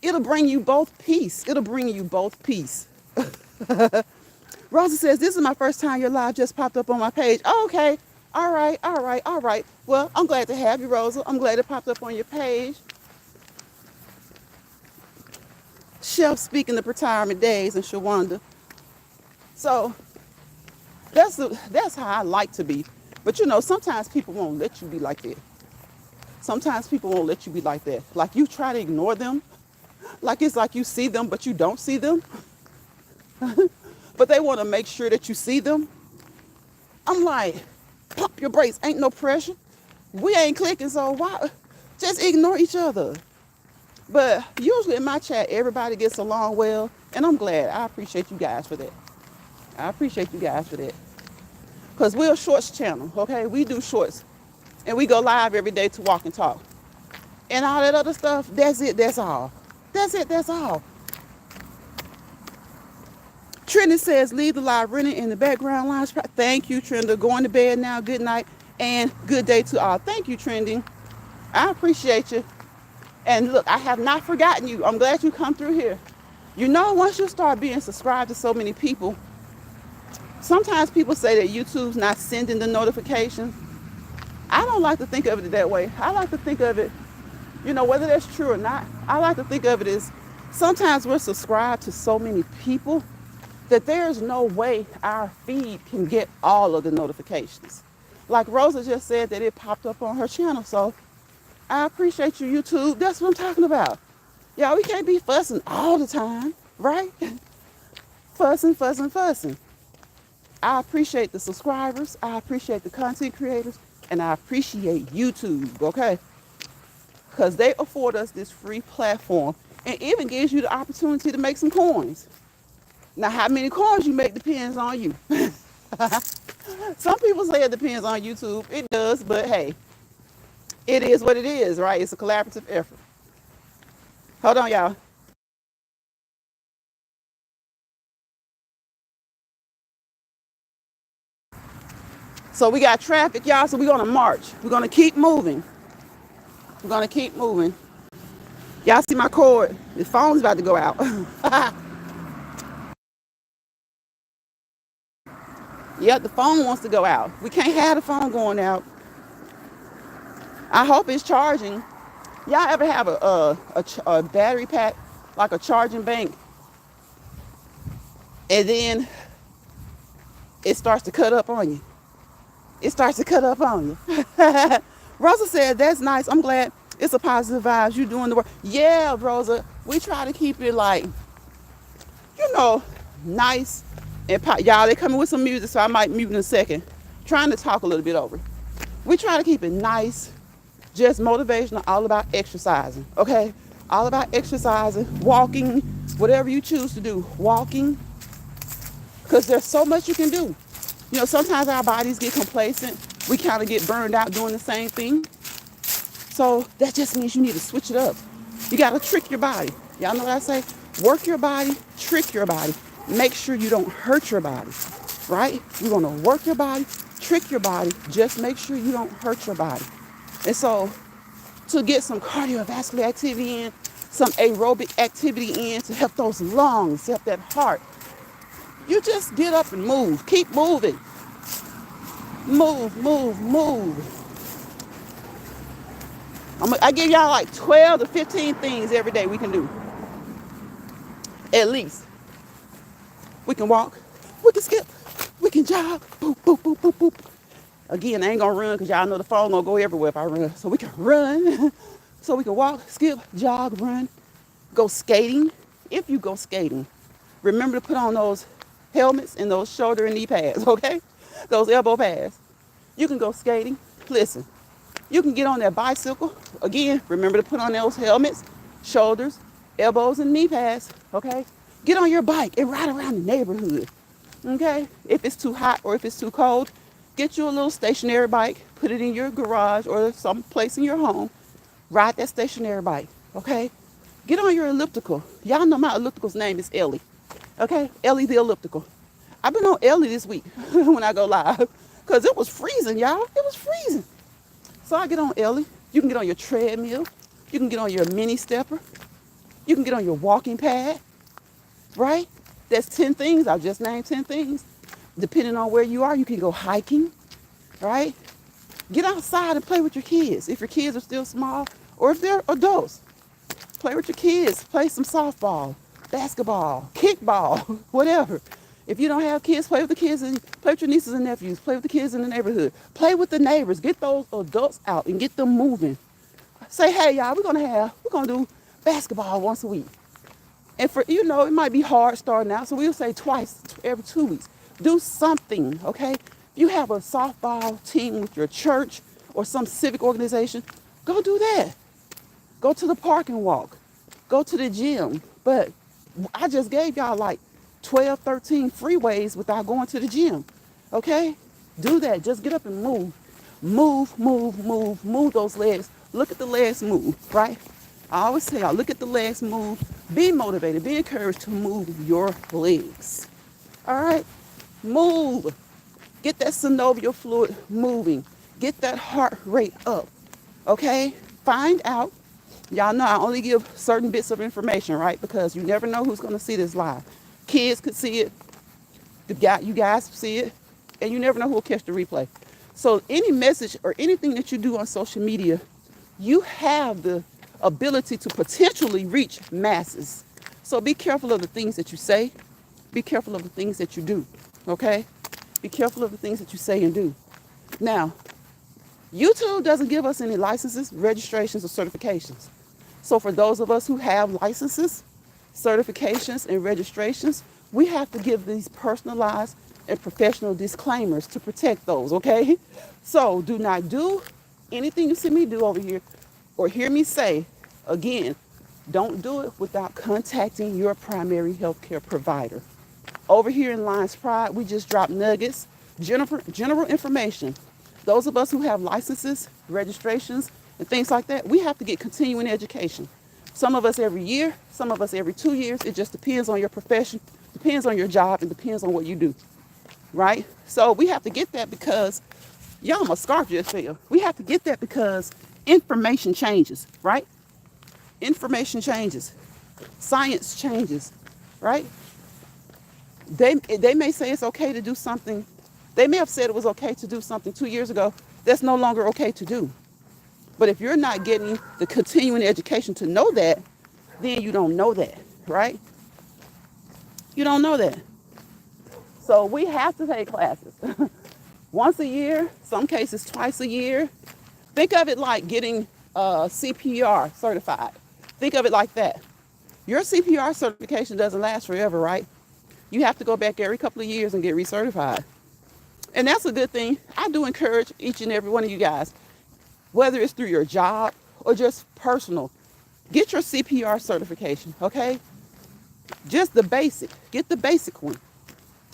It'll bring you both peace. It'll bring you both peace. Rosa says, this is my first time your live just popped up on my page. Oh, okay. All right. Well, I'm glad to have you, Rosa. I'm glad it popped up on your page. Chef speaking of retirement days in Shawanda. So that's how I like to be. But you know, sometimes people won't let you be like that. Sometimes people won't let you be like that. Like you try to ignore them. Like it's like you see them, but you don't see them. But they want to make sure that you see them. I'm like, pump your brakes. Ain't no pressure. We ain't clicking, so why? Just ignore each other. But usually in my chat, everybody gets along well. And I'm glad. I appreciate you guys for that. Because we're a shorts channel, okay? We do shorts. And we go live every day to walk and talk. And all that other stuff, that's it, that's all. That's all. Trenda says, leave the live running in the background lounge. Thank you, Trenda. Going to bed now. Good night and good day to all. Thank you, Trendy. I appreciate you. And look, I have not forgotten you. I'm glad you come through here. You know, once you start being subscribed to so many people, sometimes people say that YouTube's not sending the notifications. I don't like to think of it that way. I like to think of it, you know, whether that's true or not, I like to think of it as sometimes we're subscribed to so many people that there's no way our feed can get all of the notifications. Like Rosa just said that it popped up on her channel. So I appreciate you, YouTube. That's what I'm talking about. Y'all, we can't be fussing all the time, right? Fussing. I appreciate the subscribers. I appreciate the content creators. And I appreciate YouTube, okay? Because they afford us this free platform and even gives you the opportunity to make some coins. Now, how many coins you make depends on you. Some people say it depends on YouTube. It does, but hey, it is what it is, right? It's a collaborative effort. Hold on, y'all. So we got traffic, y'all, so we're going to march. We're going to keep moving. Y'all see my cord? The phone's about to go out. Yep, the phone wants to go out. We can't have the phone going out. I hope it's charging. Y'all ever have a battery pack, like a charging bank, and then it starts to cut up on you? Rosa said, that's nice. I'm glad it's a positive vibes. You doing the work. Yeah, Rosa, we try to keep it like, you know, nice and y'all, they coming with some music, so I might mute in a second. Trying to talk a little bit over. We try to keep it nice, just motivational, all about exercising, okay? All about exercising, walking, whatever you choose to do, walking, because there's so much you can do. You know, sometimes our bodies get complacent. We kind of get burned out doing the same thing. So that just means you need to switch it up. You got to trick your body. Y'all know what I say? Work your body, trick your body. Make sure you don't hurt your body, right? You're going to work your body, trick your body. Just make sure you don't hurt your body. And so to get some cardiovascular activity in, some aerobic activity in to help those lungs, help that heart, you just get up and move. Keep moving. Move. I give y'all like 12 to 15 things every day we can do. At least. We can walk. We can skip. We can jog. Boop, boop, boop, boop, boop. Again, I ain't going to run because y'all know the phone going to go everywhere if I run. So we can run. So we can walk, skip, jog, run. Go skating. If you go skating, remember to put on those helmets and those shoulder and knee pads, okay? Those elbow pads. You can go skating. Listen, you can get on that bicycle. Again, remember to put on those helmets, shoulders, elbows, and knee pads, okay? Get on your bike and ride around the neighborhood, okay? If it's too hot or if it's too cold, Get you a little stationary bike, put it in your garage or some place in your home. Ride that stationary bike, okay? Get on your elliptical. Y'all know my elliptical's name is Ellie, okay? Ellie the elliptical. I've been on Ellie this week when I go live because it was freezing, y'all. It was freezing. So I get on Ellie. You can get on your treadmill. You can get on your mini stepper. You can get on your walking pad, right? That's 10 things. I've just named 10 things. Depending on where you are, you can go hiking, right? Get outside and play with your kids. If your kids are still small or if they're adults, play with your kids. Play some softball, basketball, kickball, whatever. If you don't have kids, play with the kids and play with your nieces and nephews. Play with the kids in the neighborhood. Play with the neighbors. Get those adults out and get them moving. Say, hey, y'all, we're gonna do basketball once a week. And for, it might be hard starting out, so we'll say twice every 2 weeks. Do something, okay? If you have a softball team with your church or some civic organization, go do that. Go to the park and walk. Go to the gym. But I just gave y'all like 12, 13 free ways without going to the gym, okay? Do that. Just get up and move. Move those legs. Look at the legs move, right? I always say, y'all, look at the legs move. Be motivated. Be encouraged to move your legs, all right? Move. Get that synovial fluid moving. Get that heart rate up, okay? Find out. Y'all know I only give certain bits of information, right? Because you never know who's going to see this live. Kids could see it. You guys see it. And you never know who will catch the replay. So any message or anything that you do on social media, you have the ability to potentially reach masses. So be careful of the things that you say. Be careful of the things that you do. Okay? Be careful of the things that you say and do. Now, YouTube doesn't give us any licenses, registrations, or certifications. So for those of us who have licenses, certifications, and registrations, we have to give these personalized and professional disclaimers to protect those, okay? So do not do anything you see me do over here or hear me say. Again, don't do it without contacting your primary healthcare provider. Over here in Lions Pride, we just drop nuggets, general information. Those of us who have licenses, registrations, and things like that, we have to get continuing education. Some of us every year, some of us every 2 years. It just depends on your profession, depends on your job, and depends on what you do, right? So we have to get that because, y'all, my scarf just fell. We have to get that because information changes, right? Information changes. Science changes, right? They may say it's okay to do something. They may have said it was okay to do something 2 years ago. That's no longer okay to do. But if you're not getting the continuing education to know that, then you don't know that, right? You don't know that. So we have to take classes. Once a year, some cases twice a year. Think of it like getting CPR certified. Think of it like that. Your CPR certification doesn't last forever, right? You have to go back every couple of years and get recertified. And that's a good thing. I do encourage each and every one of you guys, whether it's through your job or just personal, get your CPR certification, okay? Just the basic. Get the basic one.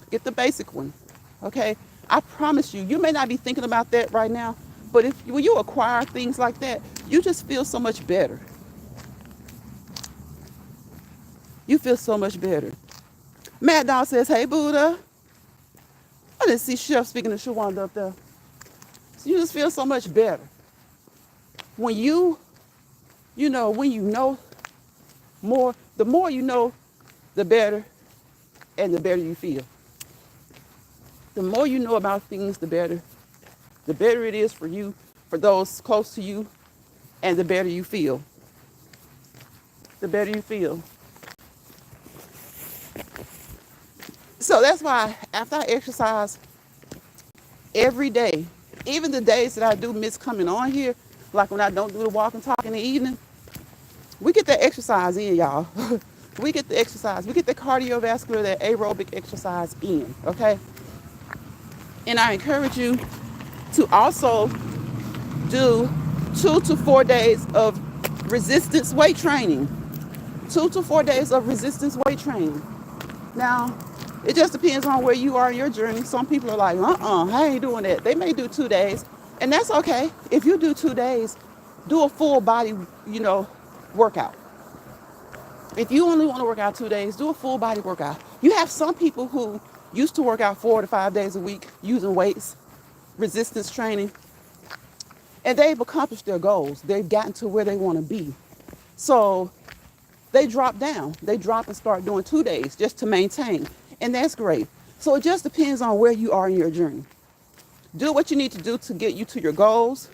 Get the basic one, okay? I promise you, you may not be thinking about that right now, but when you acquire things like that, you just feel so much better. You feel so much better. Mad Dog says, hey, Buddha. I didn't see Chef speaking to Shawanda up there. So you just feel so much better. When you know more, the more you know, the better, and the better you feel. The more you know about things, the better it is for you, for those close to you, and the better you feel. The better you feel. So that's why after I exercise every day, even the days that I do miss coming on here, like when I don't do the walk and talk in the evening, we get that exercise in, y'all. We get the exercise. We get the cardiovascular, that aerobic exercise in, okay? And I encourage you to also do 2 to 4 days of resistance weight training. 2 to 4 days of resistance weight training. Now, It just depends on where you are in your journey. Some people are like, I ain't doing that. They may do 2 days, and that's okay. If you do 2 days, do a full body, workout. If you only want to work out 2 days, do a full body workout. You have some people who used to work out 4 to 5 days a week using weights, resistance training, and they've accomplished their goals. They've gotten to where they want to be. So they drop down. They drop and start doing 2 days just to maintain. And that's great. So it just depends on where you are in your journey. Do what you need to do to get you to your goals.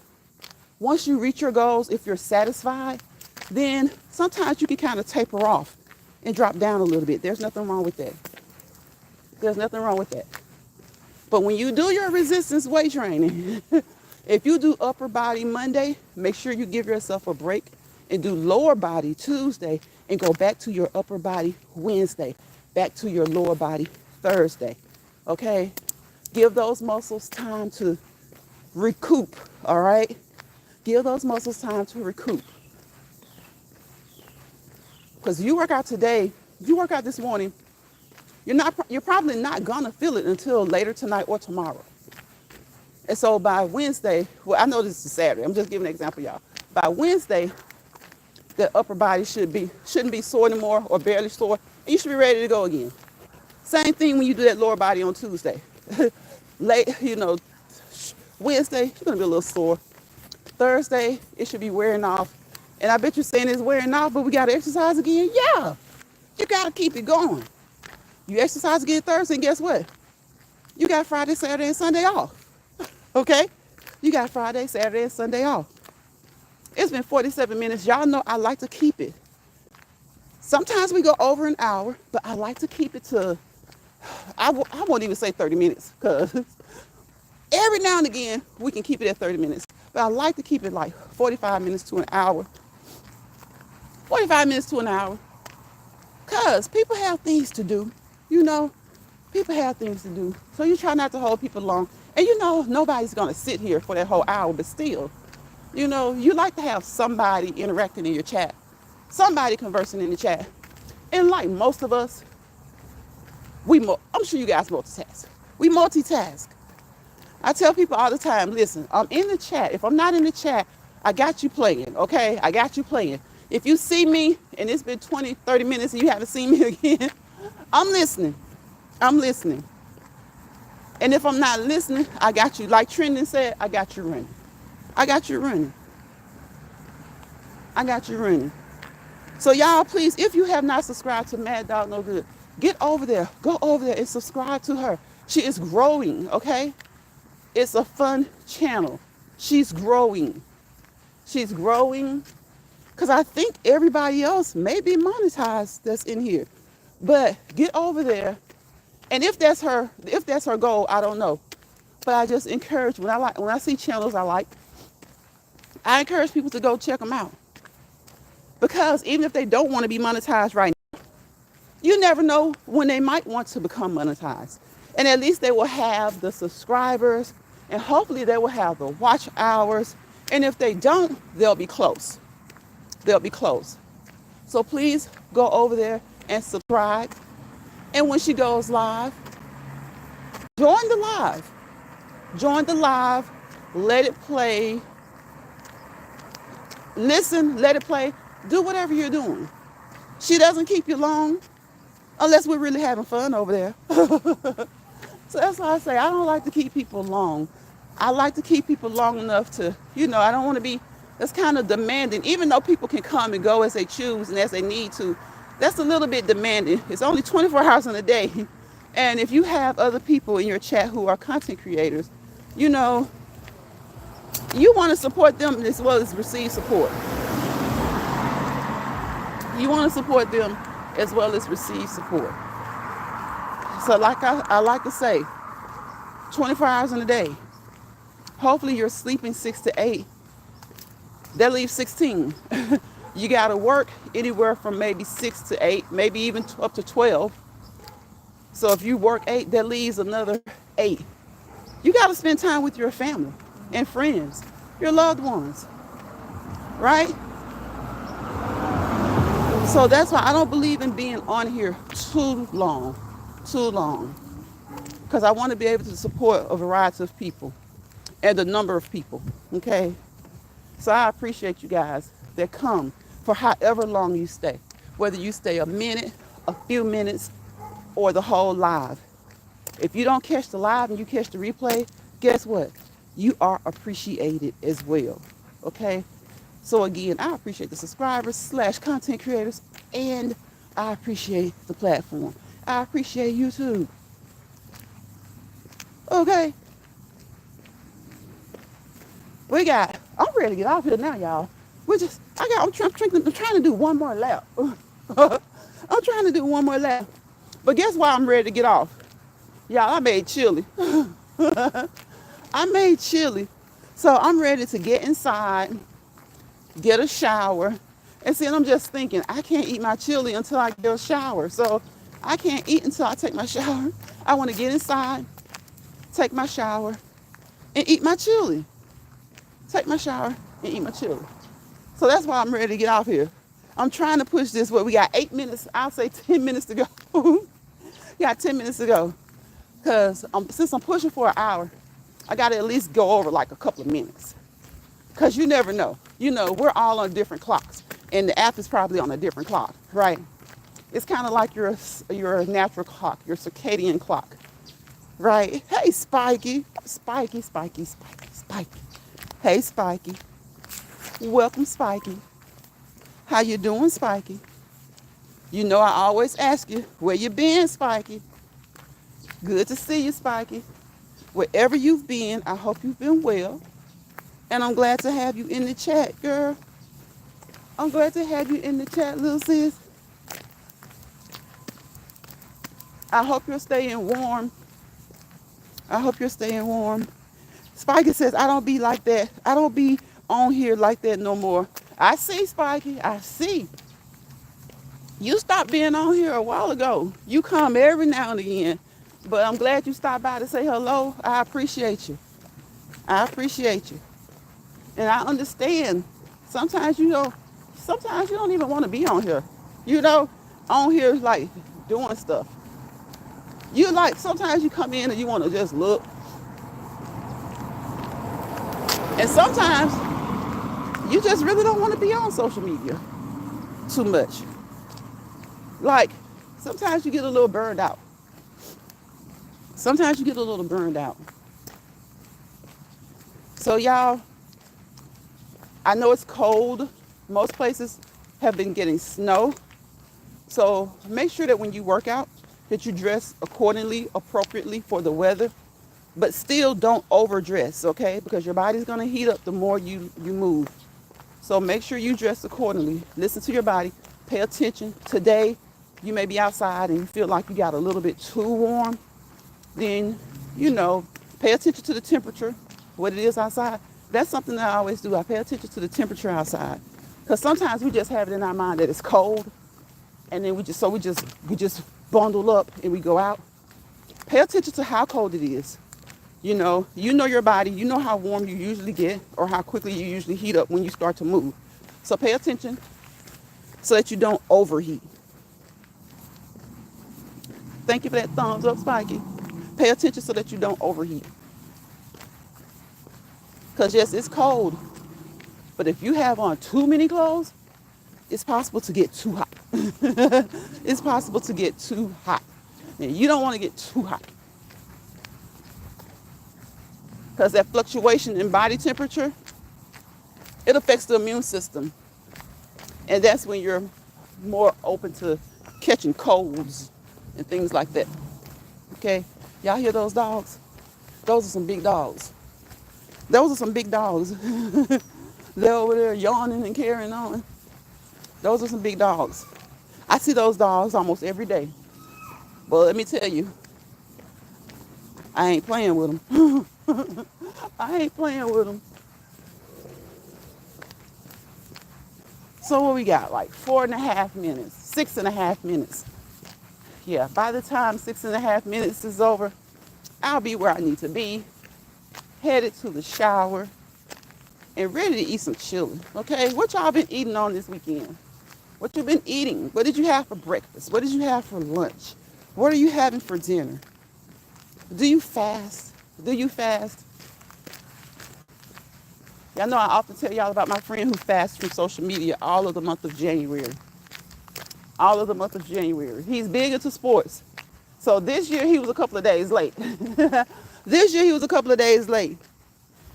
Once you reach your goals, if you're satisfied, then sometimes you can kind of taper off and drop down a little bit. There's nothing wrong with that. There's nothing wrong with that. But when you do your resistance weight training, if you do upper body Monday, make sure you give yourself a break and do lower body Tuesday and go back to your upper body Wednesday, back to your lower body Thursday. Okay? Give those muscles time to recoup, all right? Give those muscles time to recoup. Because you work out today, you work out this morning, you're probably not gonna feel it until later tonight or tomorrow. And so by Wednesday, well, I know this is Saturday. I'm just giving an example, y'all. By Wednesday, the upper body shouldn't be sore anymore or barely sore. And you should be ready to go again. Same thing when you do that lower body on Tuesday. Wednesday, you're gonna be a little sore. Thursday, it should be wearing off. And I bet you're saying it's wearing off, but we gotta exercise again? Yeah, you gotta keep it going. You exercise again Thursday, and guess what? You got Friday, Saturday, and Sunday off. Okay? You got Friday, Saturday, and Sunday off. It's been 47 minutes. Y'all know I like to keep it. Sometimes we go over an hour, but I like to keep it to, I won't even say 30 minutes, because every now and again, we can keep it at 30 minutes. But I like to keep it like 45 minutes to an hour. 45 minutes to an hour. Because people have things to do. People have things to do. So you try not to hold people long. And nobody's going to sit here for that whole hour, but still, you like to have somebody interacting in your chat, somebody conversing in the chat. And like most of us, I'm sure you guys multitask. We multitask. I tell people all the time, listen, I'm in the chat. If I'm not in the chat, I got you playing, okay? I got you playing. If you see me and it's been 20, 30 minutes and you haven't seen me again, I'm listening. I'm listening. And if I'm not listening, I got you. Like Trendon said, I got you running. I got you running. I got you running. So y'all, please, if you have not subscribed to Mad Dog No Good, get over there. Go over there and subscribe to her. She is growing, okay? It's a fun channel. She's growing. She's growing. Because I think everybody else may be monetized that's in here. But get over there. And if that's her goal, I don't know. But I just encourage, when I see channels I encourage people to go check them out. Because even if they don't want to be monetized right now, you never know when they might want to become monetized. And at least they will have the subscribers, and hopefully they will have the watch hours. And if they don't, they'll be close. They'll be close. So please go over there and subscribe. And when she goes live, join the live. Join the live. Let it play. Listen, let it play. Do whatever you're doing. She doesn't keep you long unless we're really having fun over there. So that's why I say I don't like to keep people long. I like to keep people long enough to, I don't want to be, that's kind of demanding. Even though people can come and go as they choose and as they need to, that's a little bit demanding. It's only 24 hours in a day. And if you have other people in your chat who are content creators, you want to support them as well as receive support. You want to support them as well as receive support. So like I like to say, 24 hours in a day. Hopefully you're sleeping 6 to 8. That leaves 16. You got to work anywhere from maybe 6 to 8, maybe even up to 12. So if you work 8, that leaves another 8. You got to spend time with your family and friends, your loved ones, right? So that's why I don't believe in being on here too long. too long because I want to be able to support a variety of people and a number of people, okay? So I appreciate you guys that come for however long you stay, whether you stay a minute, a few minutes, or the whole live. If you don't catch the live and you catch the replay, guess what? You are appreciated as well, okay? So again, I appreciate the subscribers / content creators, and I appreciate the platform. I appreciate YouTube. Okay. I'm ready to get off here now, y'all. I'm trying to do one more lap. I'm trying to do one more lap. But guess why I'm ready to get off? Y'all, I made chili. I made chili. So I'm ready to get inside, get a shower. And see, I'm just thinking, I can't eat my chili until I get a shower. So I can't eat until I take my shower. I want to get inside, take my shower, and eat my chili. Take my shower and eat my chili. So that's why I'm ready to get off here. I'm trying to push this. We got 8 minutes. I'll say 10 minutes to go. We got 10 minutes to go. Because since I'm pushing for an hour, I got to at least go over like a couple of minutes. Because you never know. You know, we're all on different clocks. And the app is probably on a different clock, right? It's kind of like your natural clock, your circadian clock, right? Hey, Spiky. Spiky. Hey, Spiky. Welcome, Spiky. How you doing, Spiky? You know I always ask you, where you been, Spiky? Good to see you, Spiky. Wherever you've been, I hope you've been well. And I'm glad to have you in the chat, girl. I'm glad to have you in the chat, little sis. I hope you're staying warm. Spiky says, I don't be like that. I don't be on here like that no more. I see, Spiky. I see. You stopped being on here a while ago. You come every now and again. But I'm glad you stopped by to say hello. I appreciate you. And I understand. Sometimes you don't even want to be on here. On here like doing stuff. Sometimes you come in and you want to just look. And sometimes you just really don't want to be on social media too much. Like, sometimes you get a little burned out. So y'all, I know it's cold. Most places have been getting snow. So make sure that when you work out, that you dress accordingly, appropriately for the weather. But still don't overdress, okay? Because your body's going to heat up the more you move. So make sure you dress accordingly. Listen to your body. Pay attention. Today, you may be outside and you feel like you got a little bit too warm. Then, pay attention to the temperature, what it is outside. That's something that I always do. I pay attention to the temperature outside. Because sometimes we just have it in our mind that it's cold. And then we just bundle up and we go out. Pay attention to how cold it is. You know your body. You know how warm you usually get or how quickly you usually heat up when you start to move. So pay attention so that you don't overheat. Thank you for that thumbs up, Spiky. Pay attention so that you don't overheat. Because yes, it's cold. But if you have on too many clothes, it's possible to get too hot. It's possible to get too hot. And you don't want to get too hot. Because that fluctuation in body temperature, it affects the immune system. And that's when you're more open to catching colds and things like that. Okay? Y'all hear those dogs? Those are some big dogs. They're over there yawning and carrying on. Those are some big dogs. I see those dogs almost every day. But let me tell you, I ain't playing with them. So what we got? Like 4.5 minutes, 6.5 minutes. Yeah, by the time 6.5 minutes is over, I'll be where I need to be, headed to the shower, and ready to eat some chili. Okay, what y'all been eating on this weekend? What you been eating? What did you have for breakfast? What did you have for lunch? What are you having for dinner? Do you fast? Do you fast? Y'all know I often tell y'all about my friend who fasts from social media all of the month of January. All of the month of January. He's big into sports. So this year he was a couple of days late. This year he was a couple of days late.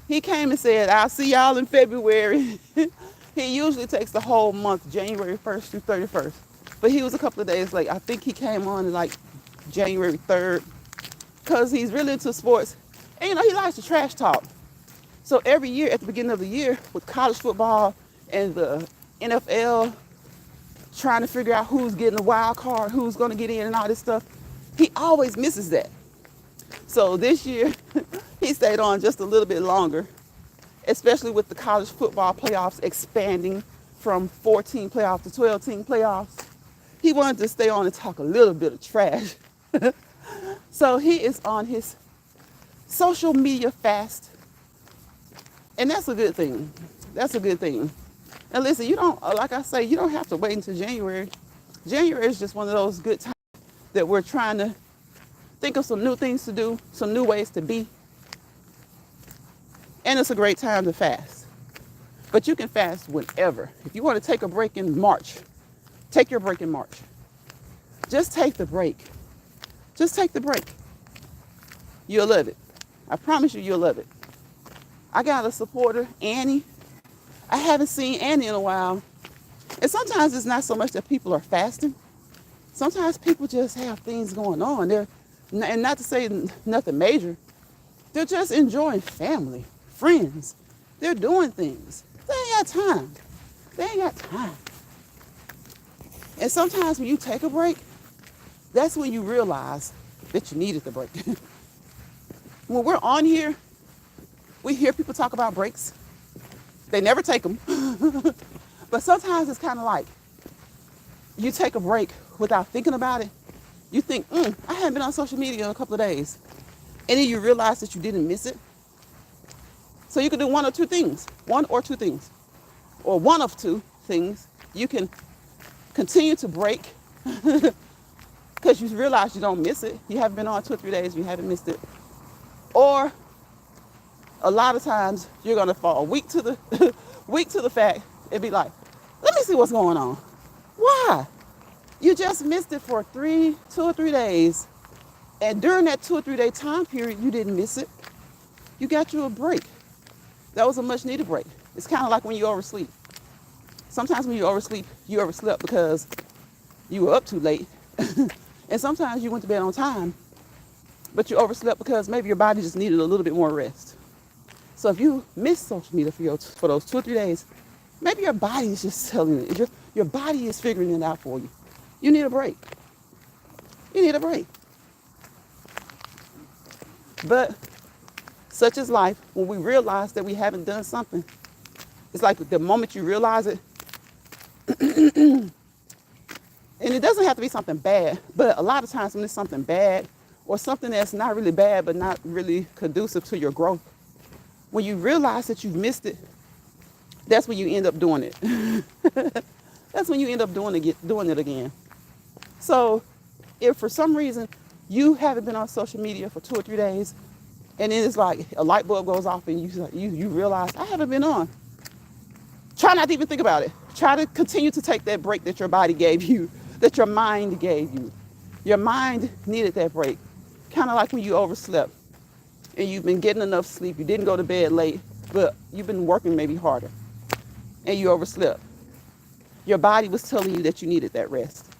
He came and said, I'll see y'all in February. He usually takes the whole month, January 1st through 31st. But he was a couple of days late. I think he came on like January 3rd because he's really into sports. And you know, he likes to trash talk. So every year at the beginning of the year with college football and the NFL trying to figure out who's getting the wild card, who's going to get in and all this stuff, he always misses that. So this year he stayed on just a little bit longer, especially with the college football playoffs expanding from 14 playoffs to 12-team playoffs. He wanted to stay on and talk a little bit of trash. So he is on his social media fast. And that's a good thing. That's a good thing. And listen, you don't, like I say, you don't have to wait until January. January is just one of those good times that we're trying to think of some new things to do, some new ways to be. And it's a great time to fast. But you can fast whenever. If you want to take a break in March, take your break in March. Just take the break. Just take the break. You'll love it. I promise you, you'll love it. I got a supporter, Annie. I haven't seen Annie in a while. And sometimes it's not so much that people are fasting. Sometimes people just have things going on. And not to say nothing major, they're just enjoying family, friends. They're doing things. They ain't got time. They ain't got time. And sometimes when you take a break, that's when you realize that you needed the break. When we're on here, we hear people talk about breaks. They never take them. But sometimes it's kind of like you take a break without thinking about it. You think, I haven't been on social media in a couple of days. And then you realize that you didn't miss it. So you can do one or two things. One or two things. Or one of two things. You can continue to break because you realize you don't miss it. You haven't been on 2 or 3 days. You haven't missed it. Or a lot of times you're going to fall weak to the fact and be like, let me see what's going on. Why? You just missed it for 2 or 3 days. And during that 2 or 3 day time period, you didn't miss it. You got you a break. That was a much needed break. It's kind of like when you oversleep. Sometimes when you oversleep, you overslept because you were up too late. And sometimes you went to bed on time, but you overslept because maybe your body just needed a little bit more rest. So if you miss social media for those 2 or 3 days, maybe your body is just telling you. Your body is figuring it out for you. You need a break. You need a break. But such is life. When we realize that we haven't done something, it's like the moment you realize it, and it doesn't have to be something bad, but a lot of times when it's something bad or something that's not really bad but not really conducive to your growth, when you realize that you've missed it, that's when you end up doing it. That's when you end up doing it again. So if for some reason you haven't been on social media for 2 or 3 days, and then it's like a light bulb goes off and you realize, I haven't been on. Try not to even think about it. Try to continue to take that break that your body gave you, that your mind gave you. Your mind needed that break. Kind of like when you overslept and you've been getting enough sleep. You didn't go to bed late, but you've been working maybe harder and you overslept. Your body was telling you that you needed that rest.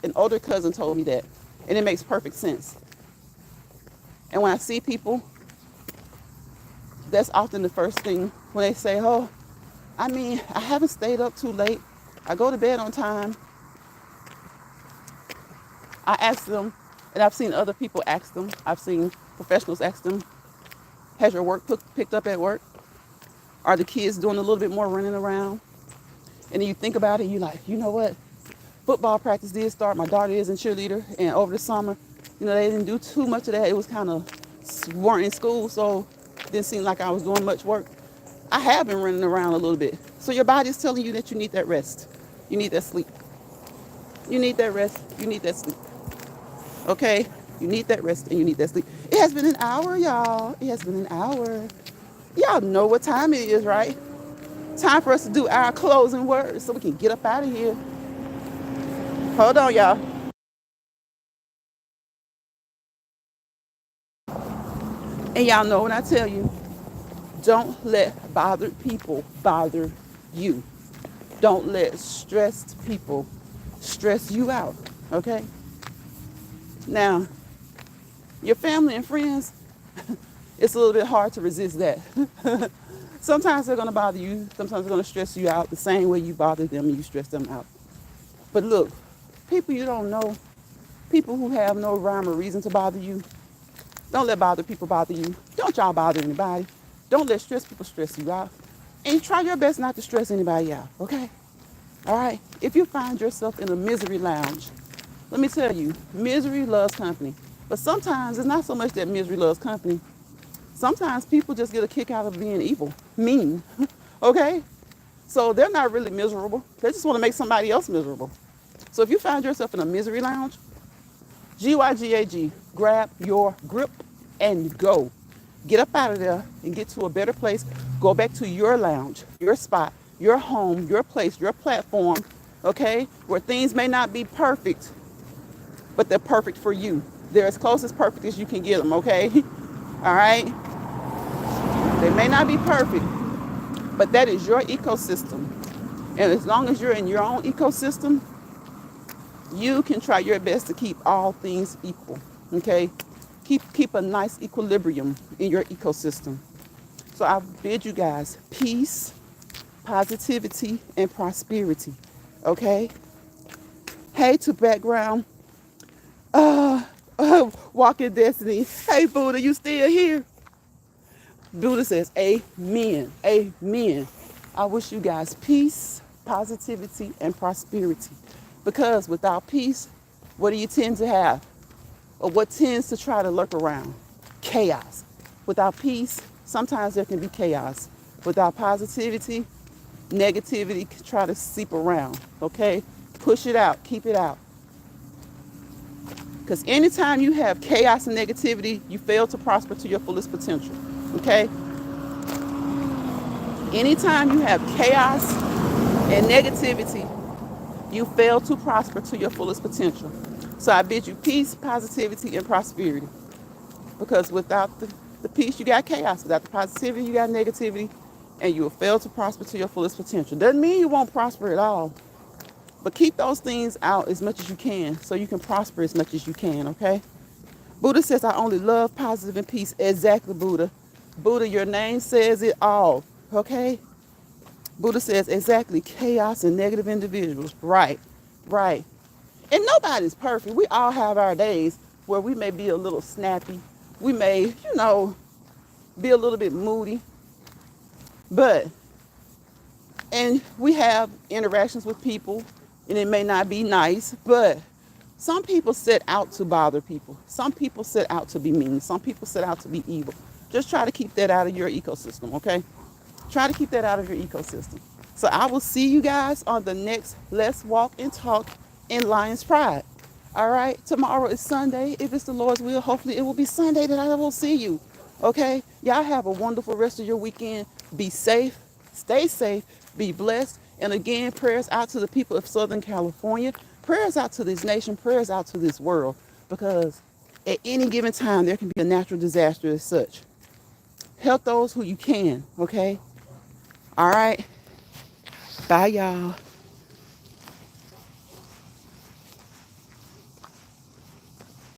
An older cousin told me that, and it makes perfect sense. And when I see people, that's often the first thing when they say, oh, I haven't stayed up too late. I go to bed on time. I ask them, and I've seen other people ask them. I've seen professionals ask them, has your work picked up at work? Are the kids doing a little bit more running around? And then you think about it, you're like, you know what? Football practice did start. My daughter is in cheerleader, and over the summer, they didn't do too much of that. It was kind of, weren't in school, so it didn't seem like I was doing much work. I have been running around a little bit. So your body's telling you that you need that rest. You need that sleep. You need that rest. You need that sleep. Okay? You need that rest and you need that sleep. It has been an hour, y'all. It has been an hour. Y'all know what time it is, right? Time for us to do our closing words so we can get up out of here. Hold on, y'all. And y'all know when I tell you, don't let bothered people bother you. Don't let stressed people stress you out, okay? Now, your family and friends, it's a little bit hard to resist that. Sometimes they're going to bother you. Sometimes they're going to stress you out the same way you bother them and you stress them out. But look, people you don't know, people who have no rhyme or reason to bother you, don't let bothered people bother you. Don't y'all bother anybody. Don't let stressed people stress you out. And try your best not to stress anybody out, okay? All right? If you find yourself in a misery lounge, let me tell you, misery loves company. But sometimes it's not so much that misery loves company. Sometimes people just get a kick out of being evil, mean, okay? So they're not really miserable. They just want to make somebody else miserable. So if you find yourself in a misery lounge, GYGAG, grab your grip and go. Get up out of there and get to a better place. Go back to your lounge, your spot, your home, your place, your platform, okay? Where things may not be perfect, but they're perfect for you. They're as close as perfect as you can get them, okay? All right? They may not be perfect, but that is your ecosystem. And as long as you're in your own ecosystem, you can try your best to keep all things equal, okay? Keep a nice equilibrium in your ecosystem. So I bid you guys peace, positivity, and prosperity, okay? Hey to background, walking destiny. Hey Buddha, you still here? Buddha says, amen, amen. I wish you guys peace, positivity, and prosperity. Because without peace, what do you tend to have? Or what tends to try to lurk around? Chaos. Without peace, sometimes there can be chaos. Without positivity, negativity can try to seep around, okay? Push it out, keep it out. Because anytime you have chaos and negativity, you fail to prosper to your fullest potential, okay? Anytime you have chaos and negativity, you fail to prosper to your fullest potential. So I bid you peace, positivity, and prosperity. Because without the peace, you got chaos. Without the positivity, you got negativity. And you will fail to prosper to your fullest potential. Doesn't mean you won't prosper at all. But keep those things out as much as you can so you can prosper as much as you can, okay? Buddha says, I only love positive and peace. Exactly, Buddha. Buddha, your name says it all, okay? Buddha says, exactly, chaos and negative individuals. Right, right. And nobody's perfect. We all have our days where we may be a little snappy. We may, be a little bit moody. And we have interactions with people, and it may not be nice, but some people set out to bother people. Some people set out to be mean. Some people set out to be evil. Just try to keep that out of your ecosystem, okay? Try to keep that out of your ecosystem. So I will see you guys on the next Let's Walk and Talk in Lion's Pride. All right? Tomorrow is Sunday. If it's the Lord's will, hopefully it will be Sunday that I will see you. Okay? Y'all have a wonderful rest of your weekend. Be safe. Stay safe. Be blessed. And again, prayers out to the people of Southern California. Prayers out to this nation. Prayers out to this world. Because at any given time, there can be a natural disaster as such. Help those who you can. Okay? All right? Bye, y'all.